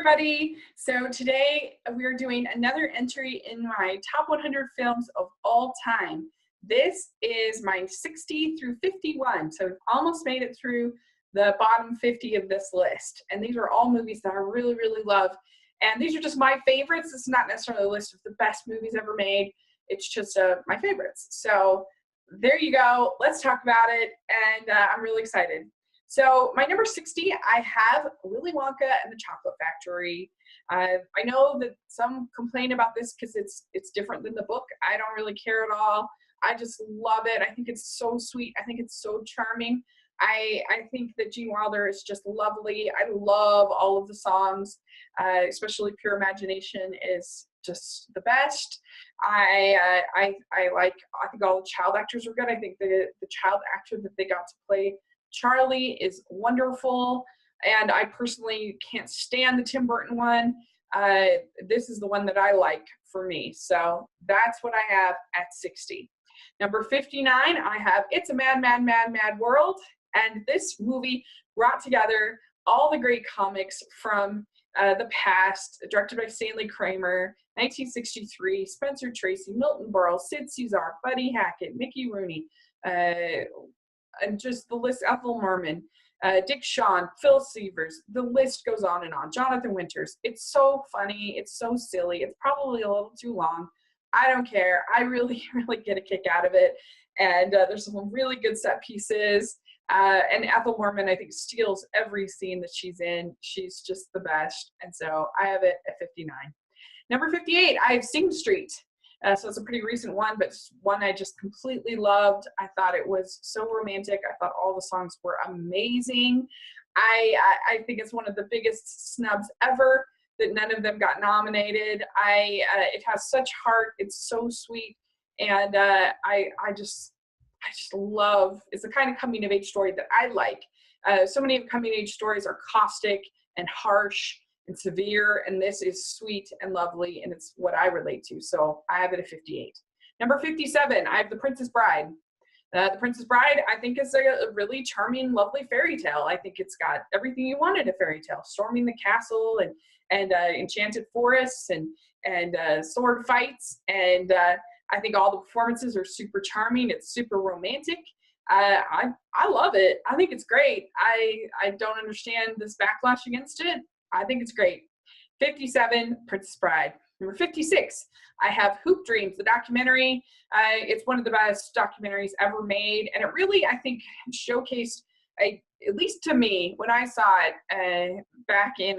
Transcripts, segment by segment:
everybody. So today we are doing another entry in my top 100 films of all time. This is my 60 through 51. So we've almost made it through the bottom 50 of this list. And these are all movies that I really, really love. And these are just my favorites. It's not necessarily a list of the best movies ever made. It's just my favorites. So there you go. Let's talk about it. And I'm really excited. So my number 60, I have Willy Wonka and the Chocolate Factory. I know that some complain about this because it's different than the book. I don't really care at all. I just love it. I think it's so sweet. I think it's so charming. I think that Gene Wilder is just lovely. I love all of the songs, especially Pure Imagination is just the best. I think all the child actors were good. I think the child actor that they got to play Charlie is wonderful, and I personally can't stand the Tim Burton one. This is the one that I like for me, so that's what I have at 60. Number 59, I have It's a Mad, Mad, Mad, Mad World, and this movie brought together all the great comics from the past, directed by Stanley Kramer, 1963, Spencer Tracy, Milton Berle, Sid Caesar, Buddy Hackett, Mickey Rooney, and just the list, Ethel Merman, Dick Shawn, Phil Severs, the list goes on and on. Jonathan Winters. It's so funny. It's so silly. It's probably a little too long. I don't care. I really, really get a kick out of it. And there's some really good set pieces. And Ethel Merman, I think, steals every scene that she's in. She's just the best. And so I have it at 59. Number 58, I have Sing Street. So it's a pretty recent one, but one I just completely loved. I thought it was so romantic. I thought all the songs were amazing. I think it's one of the biggest snubs ever that none of them got nominated. It has such heart. It's so sweet, and I just love. It's the kind of coming of age story that I like. So many coming of age stories are caustic and harsh and severe, and this is sweet and lovely, and it's what I relate to. So I have it at 58. Number 57, I have The Princess Bride. The Princess Bride, I think, is a really charming, lovely fairy tale. I think it's got everything you want in a fairy tale: storming the castle and enchanted forests and sword fights. And I think all the performances are super charming. It's super romantic. I love it. I think it's great. I don't understand this backlash against it. I think it's great. 57, Princess Bride. Number 56, I have Hoop Dreams, the documentary. It's one of the best documentaries ever made, and it really, I think, showcased, at least to me, when I saw it back in,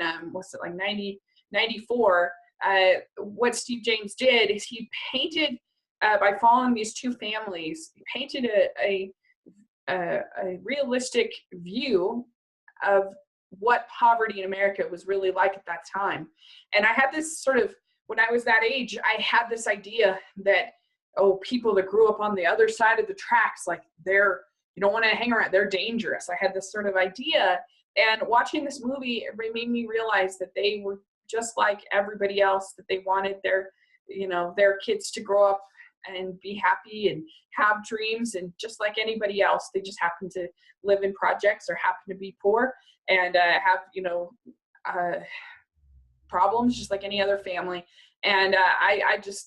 94, what Steve James did is he painted, by following these two families, he painted a realistic view of what poverty in America was really like at that time. And I had this sort of, when I was that age, I had this idea that, people that grew up on the other side of the tracks, like you don't want to hang around, they're dangerous. I had this sort of idea, and watching this movie, it made me realize that they were just like everybody else, that they wanted their kids to grow up and be happy and have dreams, and just like anybody else, they just happen to live in projects or happen to be poor and have problems just like any other family. And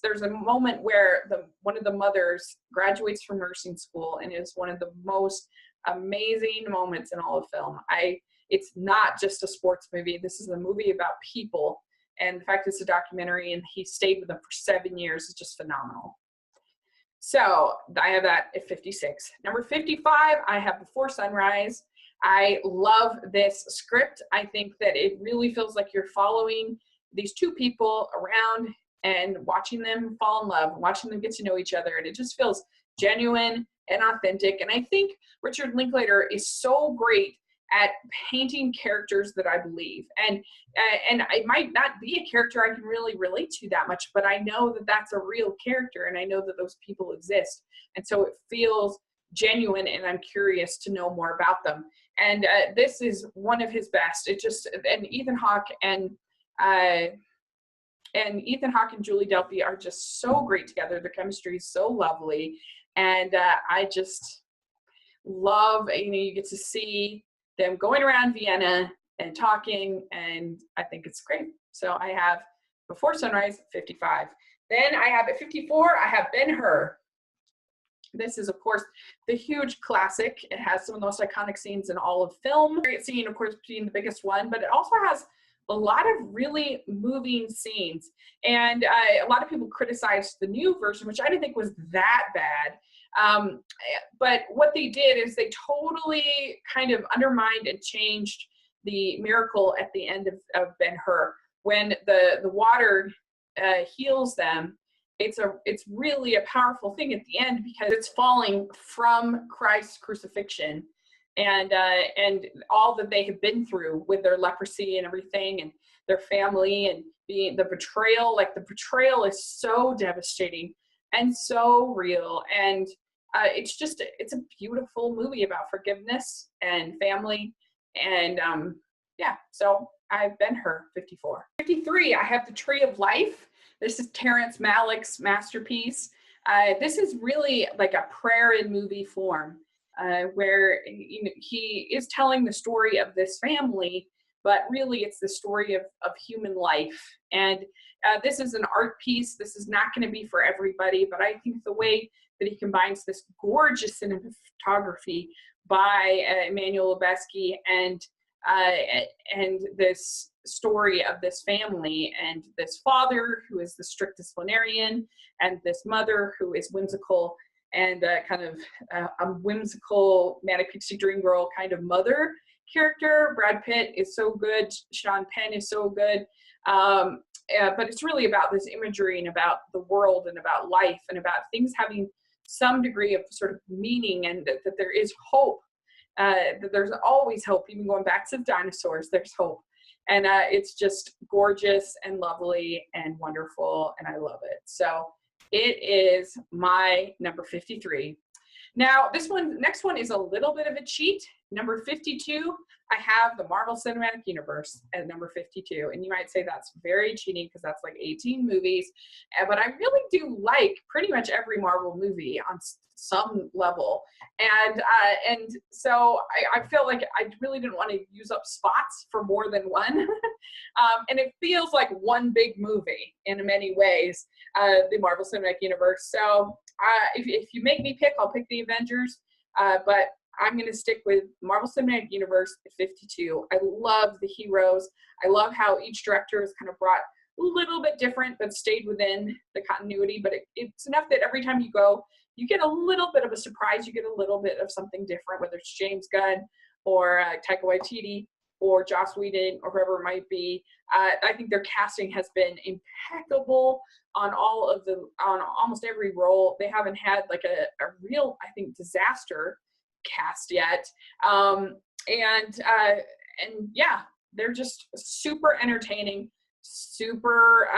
there's a moment where one of the mothers graduates from nursing school, and is one of the most amazing moments in all of film. It's not just a sports movie. This is a movie about people, and the fact it's a documentary and he stayed with them for 7 years is just phenomenal. So I have that at 56. Number 55, I have Before Sunrise. I love this script. I think that it really feels like you're following these two people around and watching them fall in love, watching them get to know each other. And it just feels genuine and authentic. And I think Richard Linklater is so great at painting characters that I believe. And it might not be a character I can really relate to that much, but I know that that's a real character, and I know that those people exist. And so it feels genuine, and I'm curious to know more about them. And this is one of his best. And Ethan Hawke and Julie Delpy are just so great together. Their chemistry is so lovely. And I just love, you get to see them going around Vienna and talking, and I think it's great. So I have Before Sunrise, 55. Then I have at 54, I have Ben-Hur. This is, of course, the huge classic. It has some of the most iconic scenes in all of film. Great scene, of course, being the biggest one, but it also has a lot of really moving scenes. And a lot of people criticized the new version, which I didn't think was that bad. But what they did is they totally kind of undermined and changed the miracle at the end of Ben-Hur. When the water heals them, it's really a powerful thing at the end, because it's falling from Christ's crucifixion and all that they have been through with their leprosy and everything, and their family, and being the betrayal. Like, the betrayal is so devastating and so real, and it's a beautiful movie about forgiveness and family, and yeah. So I've Ben-Hur, 54. 53, I have The Tree of Life. This is Terrence Malick's masterpiece. This is really like a prayer in movie form, where he is telling the story of this family, but really it's the story of human life. And this is an art piece. This is not going to be for everybody, but I think the way that he combines this gorgeous cinematography by Emmanuel Lubezki and this story of this family, and this father who is the strict disciplinarian, and this mother who is whimsical, and kind of a whimsical manic pixie dream girl kind of mother character. Brad Pitt is so good. Sean Penn is so good. But it's really about this imagery, and about the world, and about life, and about things having some degree of sort of meaning, and that there is hope. That there's always hope, even going back to the dinosaurs, there's hope. And it's just gorgeous and lovely and wonderful, and I love it. So it is my number 53. Now, next one is a little bit of a cheat. Number 52, I have the Marvel Cinematic Universe at number 52. And you might say that's very cheating, because that's like 18 movies. But I really do like pretty much every Marvel movie on some level. And so I feel like I really didn't want to use up spots for more than one. And it feels like one big movie in many ways, the Marvel Cinematic Universe. So if you make me pick, I'll pick the Avengers. But I'm going to stick with Marvel Cinematic Universe at 52. I love the heroes. I love how each director is kind of brought a little bit different, but stayed within the continuity. But it's enough that every time you go, you get a little bit of a surprise. You get a little bit of something different, whether it's James Gunn or Taika Waititi or Joss Whedon or whoever it might be. I think their casting has been impeccable on almost every role. They haven't had like a real, I think, disaster cast yet. And yeah, they're just super entertaining, super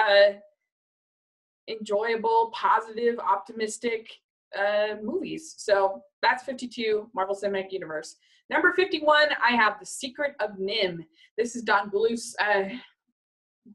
enjoyable, positive, optimistic movies. So that's 52, Marvel Cinematic Universe. Number 51, I have The Secret of Nim. This is Don Bluth's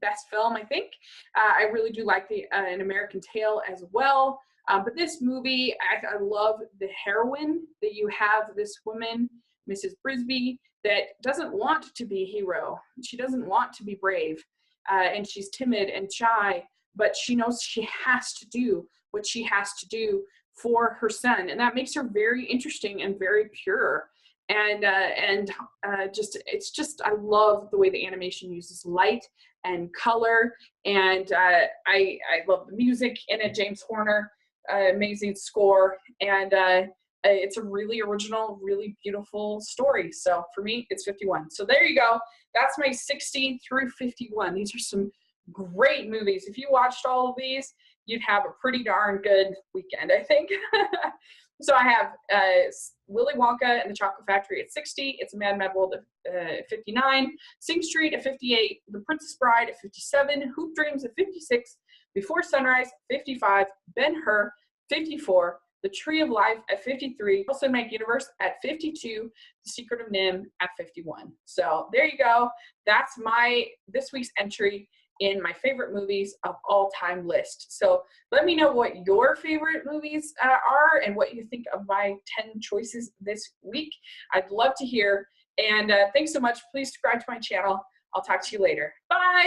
best film, I think. I really do like An American Tale as well. But this movie, I love the heroine, that you have this woman, Mrs. Brisby, that doesn't want to be a hero. She doesn't want to be brave. And she's timid and shy, but she knows she has to do what she has to do for her son. And that makes her very interesting and very pure. And I love the way the animation uses light and color. And I love the music in it. James Horner, amazing score. And it's a really original, really beautiful story. So for me, it's 51. So there you go. That's my 60 through 51. These are some great movies. If you watched all of these, you'd have a pretty darn good weekend, I think. So I have Willy Wonka and the Chocolate Factory at 60. It's a Mad Mad World at 59. Sing Street at 58. The Princess Bride at 57. Hoop Dreams at 56. Before Sunrise, 55. Ben-Hur, 54. The Tree of Life at 53. Also Cinematic Universe at 52. The Secret of Nim at 51. So there you go. That's this week's entry. in my favorite movies of all time list. So let me know what your favorite movies are and what you think of my 10 choices this week. I'd love to hear. And thanks so much. Please subscribe to my channel. I'll talk to you later. Bye.